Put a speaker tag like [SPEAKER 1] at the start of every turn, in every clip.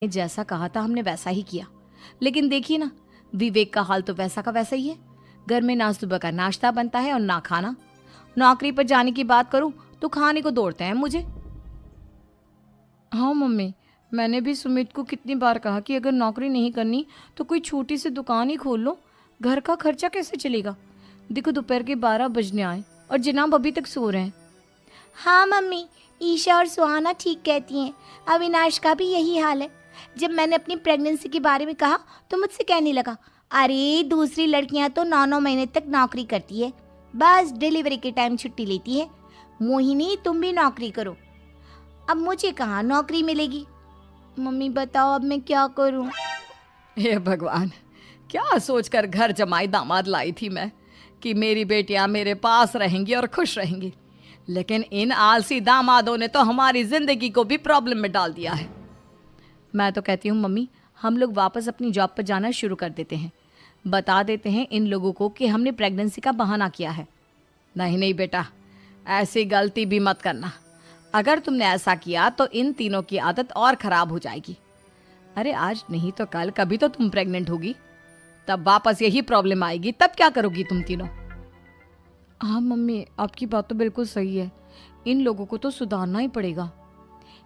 [SPEAKER 1] ने जैसा कहा था हमने वैसा ही किया, लेकिन देखिए ना, विवेक का हाल तो वैसा का वैसा ही है। घर में ना सुबह का नाश्ता बनता है और ना खाना। नौकरी पर जाने की बात करूं तो खाने को दौड़ते हैं मुझे। हाँ मम्मी, मैंने भी सुमित को कितनी बार कहा कि अगर नौकरी नहीं करनी तो कोई छोटी सी दुकान ही खोल लो, घर का खर्चा कैसे चलेगा। देखो दोपहर के 12 बजने आए और जनाब अभी तक सो रहे हैं।
[SPEAKER 2] हाँ मम्मी, ईशा और सुहाना ठीक कहती हैं। अविनाश का भी यही हाल है। जब मैंने अपनी प्रेगनेंसी के बारे में कहा तो मुझसे कहने लगा, अरे दूसरी लड़कियां तो 9-9 महीने तक नौकरी करती है, बस डिलीवरी के टाइम छुट्टी लेती है। मोहिनी तुम भी नौकरी करो। अब मुझे कहाँ नौकरी मिलेगी। मम्मी बताओ अब मैं क्या करूँ।
[SPEAKER 1] हे भगवान, क्या सोचकर घर जमाई दामाद लाई थी मैं कि मेरी बेटियां मेरे पास रहेंगी और खुश रहेंगी, लेकिन इन आलसी दामादों ने तो हमारी जिंदगी को भी प्रॉब्लम में डाल दिया है। मैं तो कहती हूँ मम्मी, हम लोग वापस अपनी जॉब पर जाना शुरू कर देते हैं। बता देते हैं इन लोगों को कि हमने प्रेगनेंसी का बहाना किया है। नहीं नहीं बेटा, ऐसी गलती भी मत करना। अगर तुमने ऐसा किया तो इन तीनों की आदत और ख़राब हो जाएगी। अरे आज नहीं तो कल कभी तो तुम प्रेग्नेंट होगी, तब वापस यही प्रॉब्लम आएगी, तब क्या करोगी तुम तीनों। हाँ मम्मी, आपकी बात तो बिल्कुल सही है। इन लोगों को तो सुधारना ही पड़ेगा।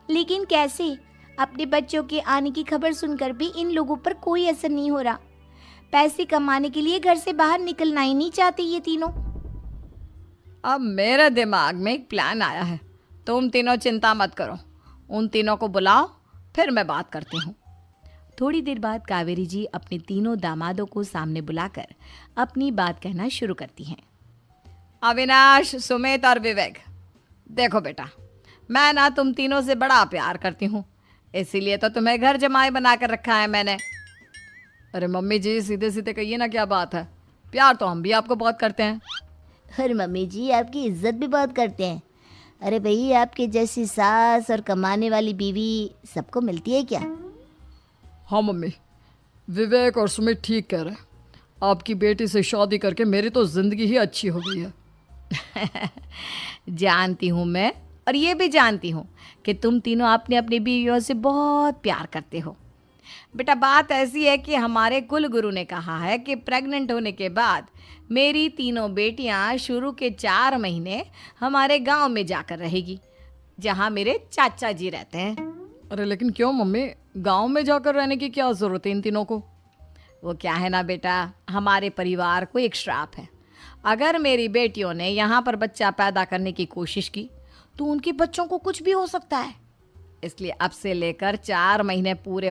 [SPEAKER 2] लेकिन कैसे? अपने बच्चों के आने की खबर सुनकर भी इन लोगों पर कोई असर नहीं हो रहा। पैसे कमाने के लिए घर से बाहर निकलना ही नहीं चाहते ये तीनों।
[SPEAKER 1] अब मेरे दिमाग में एक प्लान आया है, तुम तीनों चिंता मत करो। उन तीनों को बुलाओ, फिर मैं बात करती हूँ। थोड़ी देर बाद कावेरी जी अपने तीनों दामादों को सामने बुलाकर अपनी बात कहना शुरू करती हैं। अविनाश, सुमित और विवेक, देखो बेटा, मैं ना तुम तीनों से बड़ा प्यार करती हूँ, इसीलिए तो तुम्हें घर जमाई बना कर रखा है मैंने। अरे मम्मी जी, सीधे सीधे कहिए ना, क्या बात है। प्यार तो हम भी आपको बहुत करते हैं।
[SPEAKER 2] अरे मम्मी जी, आपकी इज्जत भी बहुत करते हैं। अरे भाई, आपके जैसी सास और कमाने वाली बीवी सबको मिलती है क्या?
[SPEAKER 1] हाँ मम्मी, विवेक और सुमित ठीक कह रहे हैं। आपकी बेटी से शादी करके मेरी तो ज़िंदगी ही अच्छी हो गई है। जानती हूँ मैं, और ये भी जानती हूँ कि तुम तीनों अपने अपनी बीवियों से बहुत प्यार करते हो। बेटा बात ऐसी है कि हमारे कुल गुरु ने कहा है कि प्रेग्नेंट होने के बाद मेरी तीनों बेटियां शुरू के 4 महीने हमारे गांव में जाकर रहेगी, जहां मेरे चाचा जी रहते हैं। अरे लेकिन क्यों मम्मी, गांव में जाकर रहने की क्या ज़रूरत है इन तीनों को। वो क्या है ना बेटा, हमारे परिवार को एक श्राप है। अगर मेरी बेटियों ने यहाँ पर बच्चा पैदा करने की कोशिश की तो उनके बच्चों को कुछ भी हो सकता है। इसलिए अब से लेकर 4 महीने पूरे